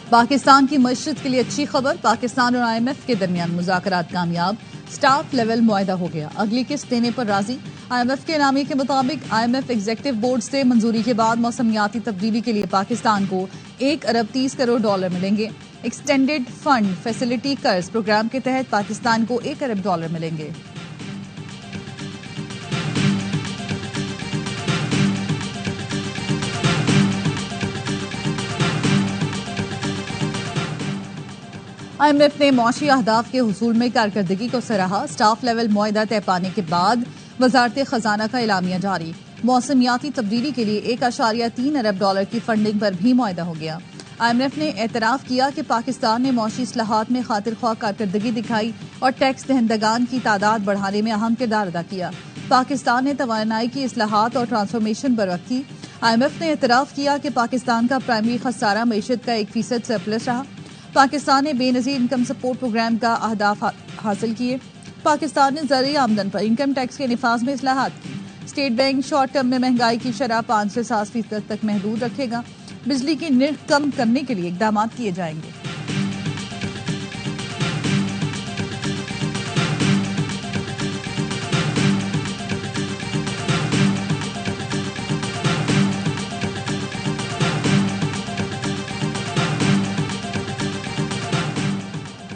پاکستان کی معیشت کے لیے اچھی خبر، پاکستان اور IMF کے درمیان مذاکرات کامیاب، سٹاف لیول معاہدہ ہو گیا، اگلی قسط دینے پر راضی۔ IMF کے اعلامیے کے مطابق IMF ایگزیکٹو بورڈ سے منظوری کے بعد موسمیاتی تبدیلی کے لیے پاکستان کو $1 ارب 30 کروڑ ملیں گے۔ ایکسٹینڈڈ فنڈ فیسلٹی قرض پروگرام کے تحت پاکستان کو $1 ارب ملیں گے۔ IMF نے معاشی اہداف کے حصول میں کارکردگی کو سراہا، سٹاف لیول معاہدہ طے پانے کے بعد وزارت خزانہ کا اعلامیہ جاری، موسمیاتی تبدیلی کے لیے $1.3 ارب کی فنڈنگ پر بھی معاہدہ ہو گیا۔ IMF نے اعتراف کیا کہ پاکستان نے معاشی اصلاحات میں خاطر خواہ کارکردگی دکھائی اور ٹیکس دہندگان کی تعداد بڑھانے میں اہم کردار ادا کیا۔ پاکستان نے توانائی کی اصلاحات اور ٹرانسفارمیشن بروقت کی۔ IMF نے اعتراف کیا کہ پاکستان کا پرائمری خسارہ معیشت کا 1% سرپلس رہا۔ پاکستان نے بے نظیر انکم سپورٹ پروگرام کا اہداف حاصل کیے۔ پاکستان نے زرعی آمدن پر انکم ٹیکس کے نفاذ میں اصلاحات کی۔ اسٹیٹ بینک شارٹ ٹرم میں مہنگائی کی شرح 5 سے 7% تک محدود رکھے گا۔ بجلی کی نرخ کم کرنے کے لیے اقدامات کیے جائیں گے۔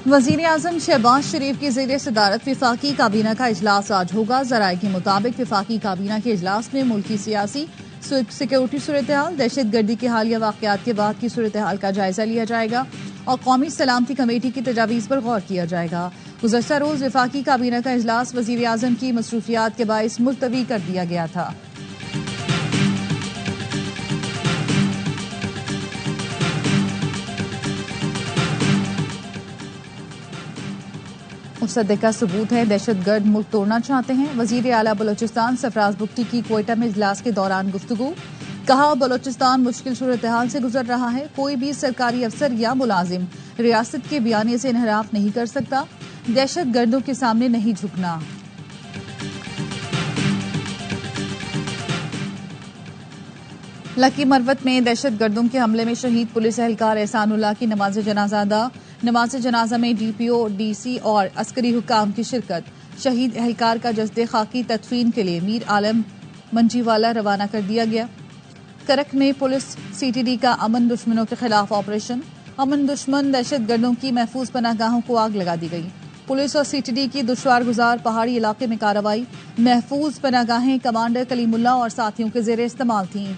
وزیر اعظم شہباز شریف کی زیر صدارت وفاقی کابینہ کا اجلاس آج ہوگا۔ ذرائع کے مطابق وفاقی کابینہ کے اجلاس میں ملکی سیاسی سیکورٹی صورتحال، دہشت گردی کے حالیہ واقعات کے بعد کی صورتحال کا جائزہ لیا جائے گا اور قومی سلامتی کمیٹی کی تجاویز پر غور کیا جائے گا۔ گزشتہ روز وفاقی کابینہ کا اجلاس وزیر اعظم کی مصروفیات کے باعث ملتوی کر دیا گیا تھا۔ مصدقہ ثبوت ہے دہشت گرد ملک توڑنا چاہتے ہیں، وزیر اعلیٰ بلوچستان سرفراز بگٹی کی کوئٹہ میں اجلاس کے دوران گفتگو، کہا بلوچستان مشکل صورتحال سے گزر رہا ہے، کوئی بھی سرکاری افسر یا ملازم ریاست کے بیانیے سے انحراف نہیں کر سکتا، دہشت گردوں کے سامنے نہیں جھکنا۔ لکی مروت میں دہشت گردوں کے حملے میں شہید پولیس اہلکار احسان اللہ کی نماز جنازہ ادا، نماز جنازہ میں DPO، DC اور عسکری حکام کی شرکت، شہید اہلکار کا جسد خاکی تدفین کے لیے میر عالم منجی والا روانہ کر دیا گیا۔ کرک میں پولیس CTD کا امن دشمنوں کے خلاف آپریشن، امن دشمن دہشت گردوں کی محفوظ پناہ گاہوں کو آگ لگا دی گئی، پولیس اور CTD کی دشوار گزار پہاڑی علاقے میں کارروائی، محفوظ پناہ گاہیں کمانڈر کلیم اللہ اور ساتھیوں کے زیر استعمال تھیں۔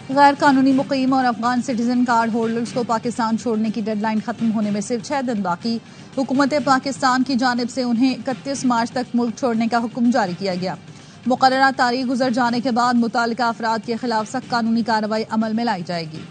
غیر قانونی مقیم اور افغان سٹیزن کارڈ ہولڈرز کو پاکستان چھوڑنے کی ڈیڈ لائن ختم ہونے میں صرف 6 دن باقی، حکومت پاکستان کی جانب سے انہیں 31 مارچ تک ملک چھوڑنے کا حکم جاری کیا گیا۔ مقررہ تاریخ گزر جانے کے بعد متعلقہ افراد کے خلاف سخت قانونی کارروائی عمل میں لائی جائے گی۔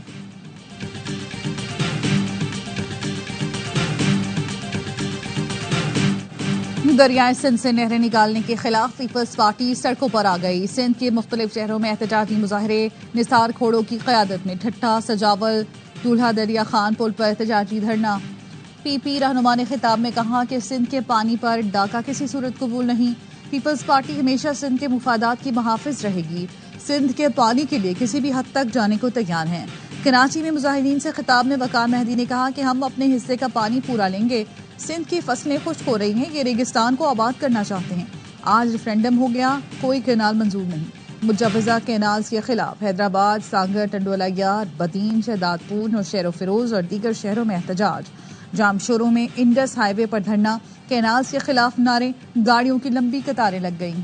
دریائے سندھ سے نہریں نکالنے کے خلاف پیپلز پارٹی سڑکوں پر آ گئی، سندھ کے مختلف شہروں میں احتجاجی مظاہرے، نثار کھوڑوں کی قیادت میں ٹھٹھہ، سجاول، دولہا دریا خان پل پر احتجاجی دھرنا۔ PP رہنما نے خطاب میں کہا کہ سندھ کے پانی پر ڈاکہ کسی صورت قبول نہیں، پیپلز پارٹی ہمیشہ سندھ کے مفادات کی محافظ رہے گی، سندھ کے پانی کے لیے کسی بھی حد تک جانے کو تیار ہیں۔ کراچی میں مظاہرین سے خطاب میں وقار مہدی نے کہا کہ ہم اپنے حصے کا پانی پورا لیں گے، سندھ کی فصلیں خشک ہو رہی ہیں، یہ ریگستان کو آباد کرنا چاہتے ہیں، آج ریفرینڈم ہو گیا، کوئی کینال منظور نہیں، مجوزہ کینالز کے خلاف حیدرآباد، سانگر، ٹنڈوالہ یار، بدین، شہداد پور، نوشہر و فیروز اور دیگر شہروں میں احتجاج، جام شوروں میں انڈس ہائی وے پر دھرنا، کینالز کے خلاف نعرے، گاڑیوں کی لمبی قطاریں لگ گئیں۔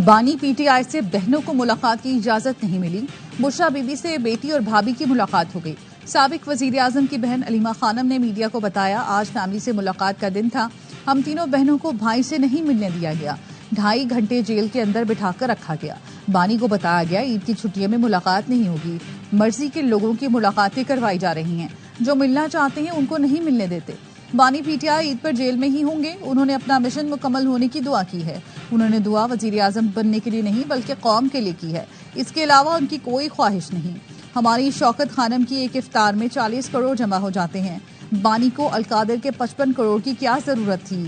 بانی PTI سے بہنوں کو ملاقات کی اجازت نہیں ملی، بشریٰ بی بی سے بیٹی اور بھابھی کی ملاقات ہو گئی۔ سابق وزیر اعظم کی بہن علیمہ خانم نے میڈیا کو بتایا، آج فیملی سے ملاقات کا دن تھا، ہم تینوں بہنوں کو بھائی سے نہیں ملنے دیا گیا، 2.5 گھنٹے جیل کے اندر بٹھا کر رکھا گیا۔ بانی کو بتایا گیا عید کی چھٹیوں میں ملاقات نہیں ہوگی، مرضی کے لوگوں کی ملاقاتیں کروائی جا رہی ہیں، جو ملنا چاہتے ہیں ان کو نہیں ملنے دیتے۔ بانی P T I Eid per jail میں ہی ہوں گے. انہوں نے اپنا مشن مکمل ہونے کی دعا کی ہے. انہوں نے دعا وزیر اعظم بننے کے لیے نہیں بلکہ قوم کے لیے کی ہے. اس کے علاوہ ان کی کوئی خواہش نہیں. ہماری شوکت خانم کی ایک افطار میں 40 کروڑ جمع ہو جاتے ہیں. بانی کو القادر کے 55 کروڑ کی کیا ضرورت تھی؟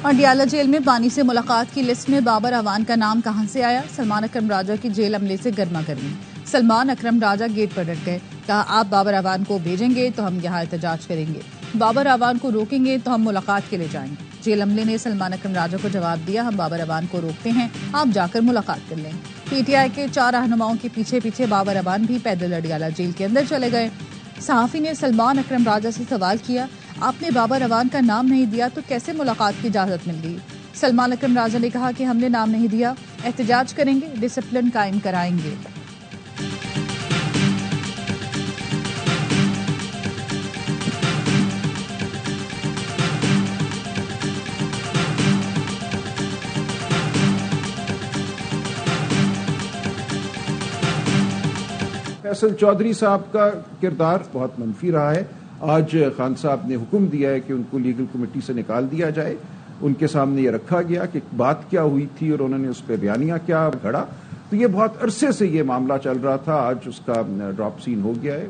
اڈیالہ جیل میں بانی سے ملاقات کی لسٹ میں بابر اعوان کا نام کہاں سے آیا؟ سلمان اکرم راجہ کی جیل عملے سے گرما گرمی. سلمان اکرم راجہ گیٹ پر ڈٹ گئے. کہا آپ بابر اعوان کو بھیجیں گے تو ہم یہاں احتجاج کریں گے. بابر اعوان کو روکیں گے تو ہم ملاقات کے لیے جائیں گے. جیل عملے نے سلمان اکرم راجہ کو جواب دیا ہم بابر اعوان کو روکتے ہیں، آپ جا کر ملاقات کر لیں. پی ٹی آئی کے 4 رہنماؤں کے پیچھے پیچھے بابر اعوان بھی پیدل اڈیالہ جیل کے اندر چلے گئے. صحافی نے سلمان اکرم راجہ سے سوال کیا آپ نے بابر اعوان کا نام نہیں دیا تو کیسے ملاقات کی اجازت مل گئی؟ سلمان اکرم راجہ نے کہا کہ ہم نے نام نہیں دیا، احتجاج کریں گے، ڈسپلن قائم کرائیں گے. فیصل چودھری صاحب کا کردار بہت منفی رہا ہے. آج خان صاحب نے حکم دیا ہے کہ ان کو لیگل کمیٹی سے نکال دیا جائے. ان کے سامنے یہ رکھا گیا کہ بات کیا ہوئی تھی اور انہوں نے اس پہ بیانیہ کیا گھڑا. تو یہ بہت عرصے سے یہ معاملہ چل رہا تھا، آج اس کا ڈراپ سین ہو گیا ہے.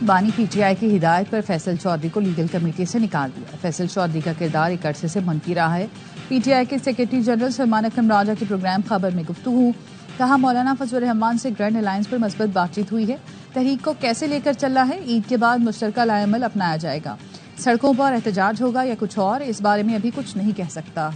بانی پی ٹی آئی کی ہدایت پر فیصل چودھری کو لیگل کمیٹی سے نکال دیا. فیصل چودھری کا کردار ایک عرصے سے منفی رہا ہے. پی ٹی آئی کے سیکرٹری جنرل سلمان اکرم راجہ کی پروگرام خبر میں گفتگو. کہا مولانا فضل الرحمان سے گرینڈ الائنس پر مثبت بات چیت ہوئی ہے. تحریک کو کیسے لے کر چلنا ہے، عید کے بعد مشترکہ لائحہ عمل اپنایا جائے گا. سڑکوں پر احتجاج ہوگا یا کچھ اور، اس بارے میں ابھی کچھ نہیں کہہ سکتا.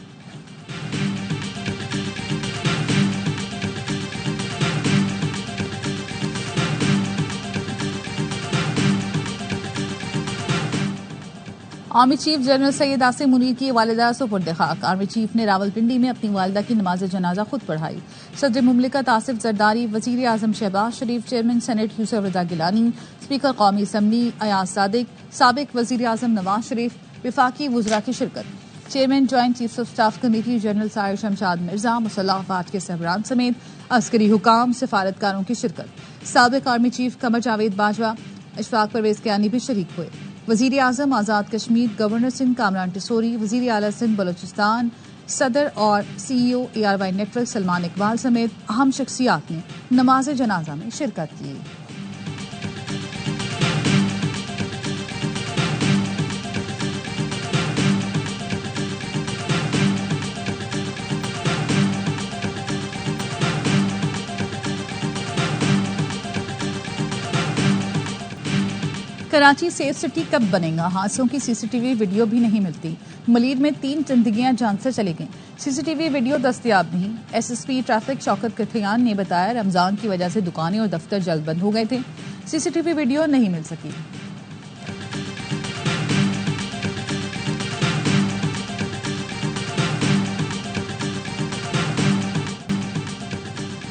Army chief general Syed Asim Munir کی والدہ سپرد خاک. آرمی چیف نے راولپنڈی میں اپنی والدہ کی نماز جنازہ خود پڑھائی. صدر مملکت آصف زرداری، وزیر اعظم شہباز شریف، چیئرمین سینیٹ یوسف رضا گیلانی، اسپیکر قومی اسمبلی ایاز صادق، سابق وزیر اعظم نواز شریف، وفاقی وزراء کی شرکت. Chairman joint chiefs of staff committee general سائر شمشاد مرزا، مسلح افواج کے سربراہان سمیت عسکری حکام، سفارتکاروں کی شرکت. سابق آرمی چیف قمر جاوید باجوہ، اشفاق پرویز کیانی بھی شریک ہوئے. وزیر اعظم آزاد کشمیر گورنر سندھ کامران ٹسوری، وزیر اعلیٰ سندھ بلوچستان، صدر اور C E O A R Y network Salman Iqbal سمیت اہم شخصیات نے نماز جنازہ میں شرکت کی. کراچی سیف سٹی کب بنے گا؟ حادثوں کی سی سی ٹی وی ویڈیو بھی نہیں ملتی. ملیر میں 3 زندگیاں جان سے چلی گئیں. سی سی ٹی وی ویڈیو دستیاب نہیں. ایس ایس پی ٹریفک شوکت کتھیان نے بتایا رمضان کی وجہ سے دکانیں اور دفتر جلد بند ہو گئے تھے، سی سی ٹی وی ویڈیو نہیں مل سکی.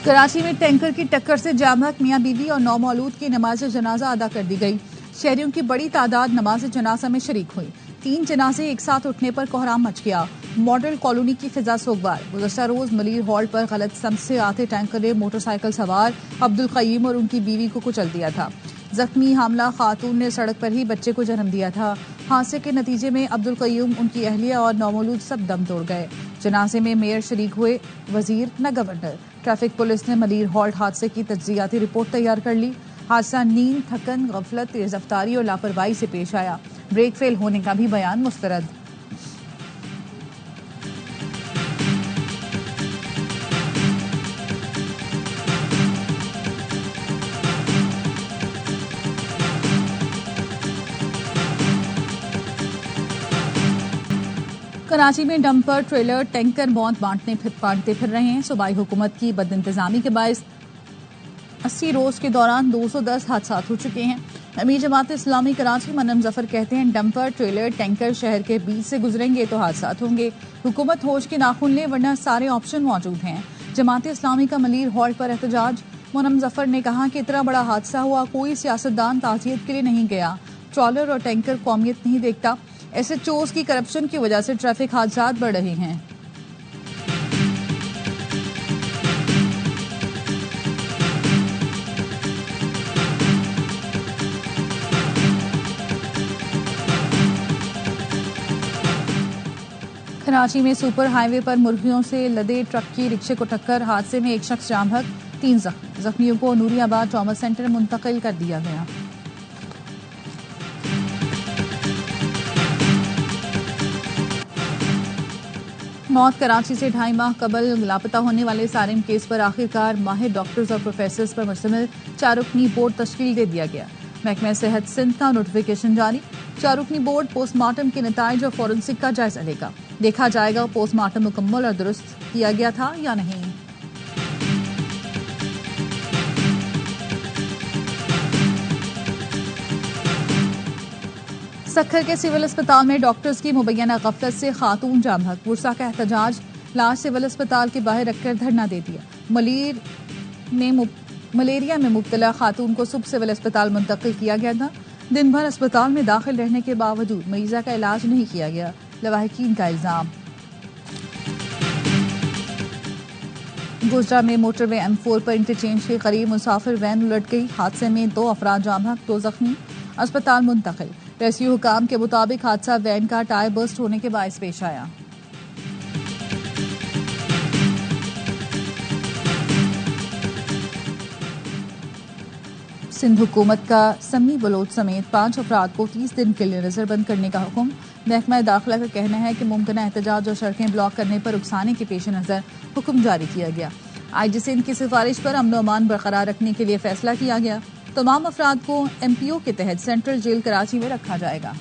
کراچی میں ٹینکر کی ٹکر سے جام بحق میاں بیوی اور 9 مولود کی نماز جنازہ ادا کر دی گئی. شہریوں کی بڑی تعداد نماز جنازہ میں شریک ہوئی. 3 جنازے ایک ساتھ اٹھنے پر کوہرام مچ گیا. ماڈل کالونی کی فضا سوگوار. گزشتہ روز ملیر ہالٹ پر غلط سمت سے آتے ٹینکر نے موٹر سائیکل سوار عبدالقیوم اور ان کی بیوی کو کچل دیا تھا. زخمی حاملہ خاتون نے سڑک پر ہی بچے کو جنم دیا تھا. حادثے کے نتیجے میں عبدالقیوم، ان کی اہلیہ اور 9 مولود سب دم توڑ گئے. جنازے میں میئر شریک ہوئے، وزیر نہ گورنر. ٹریفک پولیس نے ملیر ہالٹ حادثے کی تجزیاتی رپورٹ تیار کر لی. حادثہ نیند، تھکن، غفلت، تیز رفتاری اور لاپرواہی سے پیش آیا. بریک فیل ہونے کا بھی بیان مسترد. کراچی میں ڈمپر ٹریلر ٹینکر موت بانٹتے پھر رہے ہیں. صوبائی حکومت کی بد انتظامی کے باعث 80 روز کے دوران 210 حادثات ہو چکے ہیں. امیر جماعت اسلامی کراچی منم ظفر کہتے ہیں ڈمپر ٹریلر ٹینکر شہر کے بیچ سے گزریں گے تو حادثات ہوں گے. حکومت ہوش کے ناخن لے ورنہ سارے آپشن موجود ہیں. جماعت اسلامی کا ملیر ہالٹ پر احتجاج. منم ظفر نے کہا کہ اتنا بڑا حادثہ ہوا، کوئی سیاستدان تعزیت کے لیے نہیں گیا. ٹرالر اور ٹینکر قومیت نہیں دیکھتا. ایس ایچ اوز کی کرپشن کی وجہ سے ٹریفک حادثات بڑھ رہے ہیں. کراچی میں سپر ہائی وے پر مرغیوں سے لدے ٹرک کی رکشے کو ٹکر. حادثے میں ایک شخص جاں بحق, 3 زخمی. زخمیوں کو نوری آباد ٹراما سینٹر منتقل کر دیا گیا. موت. کراچی سے 2.5 ماہ قبل لاپتہ ہونے والے سارم کیس پر آخرکار ماہر ڈاکٹرز اور پروفیسرز پر مشتمل 4 رکنی بورڈ تشکیل دے دیا گیا. محکمہ صحت سندھ کا نوٹیفیکیشن جاری. 4 رکنی بورڈ پوسٹ مارٹم کے نتائج اور فورنسک کا جائزہ لے گا. دیکھا جائے گا پوسٹ مارٹم مکمل اور درست کیا گیا تھا یا نہیں. سکھر کے سول اسپتال میں ڈاکٹرز کی مبینہ غفلت سے خاتون جاں بحق. ورثا کا احتجاج. لاش سول اسپتال کے باہر رکھ کر دھرنا دے دیا. ملیریا میں مبتلا خاتون کو صبح سول اسپتال منتقل کیا گیا تھا. دن بھر اسپتال میں داخل رہنے کے باوجود مریضہ کا علاج نہیں کیا گیا. لواحقین کا الزام. گوجرا میں موٹر وے M4 پر انٹرچینج کے قریب مسافر وین الٹ گئی. حادثے میں 2 افراد جاں بحق, 2 زخمی. اسپتال منتقل. ریسکیو حکام کے مطابق حادثہ وین کا ٹائر برسٹ ہونے کے باعث پیش آیا. سندھ حکومت کا سمی بلوچ سمیت 5 افراد کو 30 دن کے لیے نظر بند کرنے کا حکم. محکمہ داخلہ کا کہنا ہے کہ ممکنہ احتجاج اور سڑکیں بلاک کرنے پر اکسانے کے پیش نظر حکم جاری کیا گیا. آئی جی سندھ کی سفارش پر امن و امان برقرار رکھنے کے لیے فیصلہ کیا گیا. تمام افراد کو MPO کے تحت سینٹرل جیل کراچی میں رکھا جائے گا.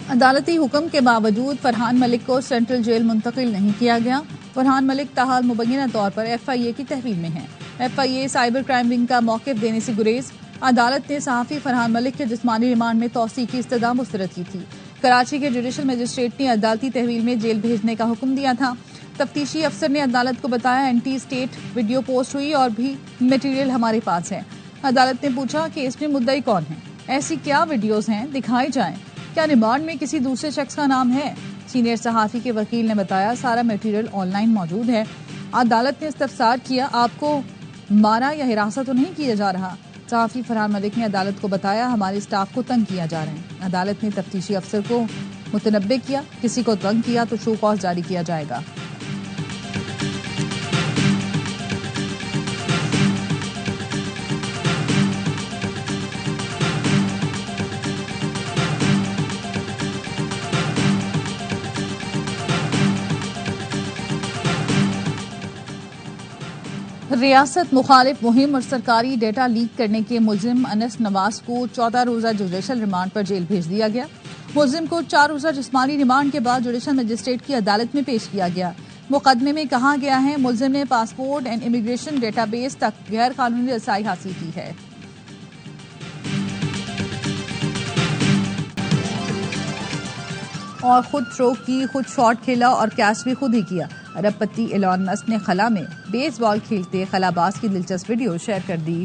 عدالتی حکم کے باوجود فرحان ملک کو سینٹرل جیل منتقل نہیں کیا گیا. فرحان ملک تاحال مبینہ طور پر FIA کی تحویل میں ہے. FIA سائبر کرائم ونگ کا موقف دینے سے گریز. عدالت نے صحافی فرحان ملک کے جسمانی ریمانڈ میں توسیع کی استدعا مسترد کی تھی. کراچی کے جوڈیشل مجسٹریٹ نے عدالتی تحویل میں جیل بھیجنے کا حکم دیا تھا. تفتیشی افسر نے عدالت کو بتایا اینٹی اسٹیٹ ویڈیو پوسٹ ہوئی اور بھی میٹیریل ہمارے پاس ہے. عدالت نے پوچھا کہ اس میں مدعی کون ہیں, ایسی کیا ویڈیوز ہیں, دکھائی جائیں. کیا ریمانڈ میں کسی دوسرے شخص کا نام ہے؟ سینئر صحافی کے وکیل نے بتایا سارا میٹیریل آن لائن موجود ہے. عدالت نے استفسار کیا آپ کو مارا یا ہراساں تو نہیں کیا جا رہا؟ صحافی فرحان ملک نے عدالت کو بتایا ہمارے اسٹاف کو تنگ کیا جا رہا ہے. عدالت نے تفتیشی افسر کو متنبع کیا کسی کو تنگ کیا تو شو کاز جاری کیا جائے گا. ریاست مخالف مہم اور سرکاری ڈیٹا لیک کرنے کے ملزم انس نواز کو 14 روزہ جوڈیشل ریمانڈ پر جیل بھیج دیا گیا. ملزم کو 4 روزہ جسمانی ریمانڈ کے بعد جوڈیشل مجسٹریٹ کی عدالت میں پیش کیا گیا. مقدمے میں کہا گیا ہے ملزم نے passport and immigration data base تک غیر قانونی رسائی حاصل کی ہے. اور خود تھرو کی, خود شاٹ کھیلا اور کیچ بھی خود ہی کیا. ارب پتی ایلان مسک نے خلا میں بیس بال کھیلتے خلا باز کی دلچسپ ویڈیو شیئر کر دی.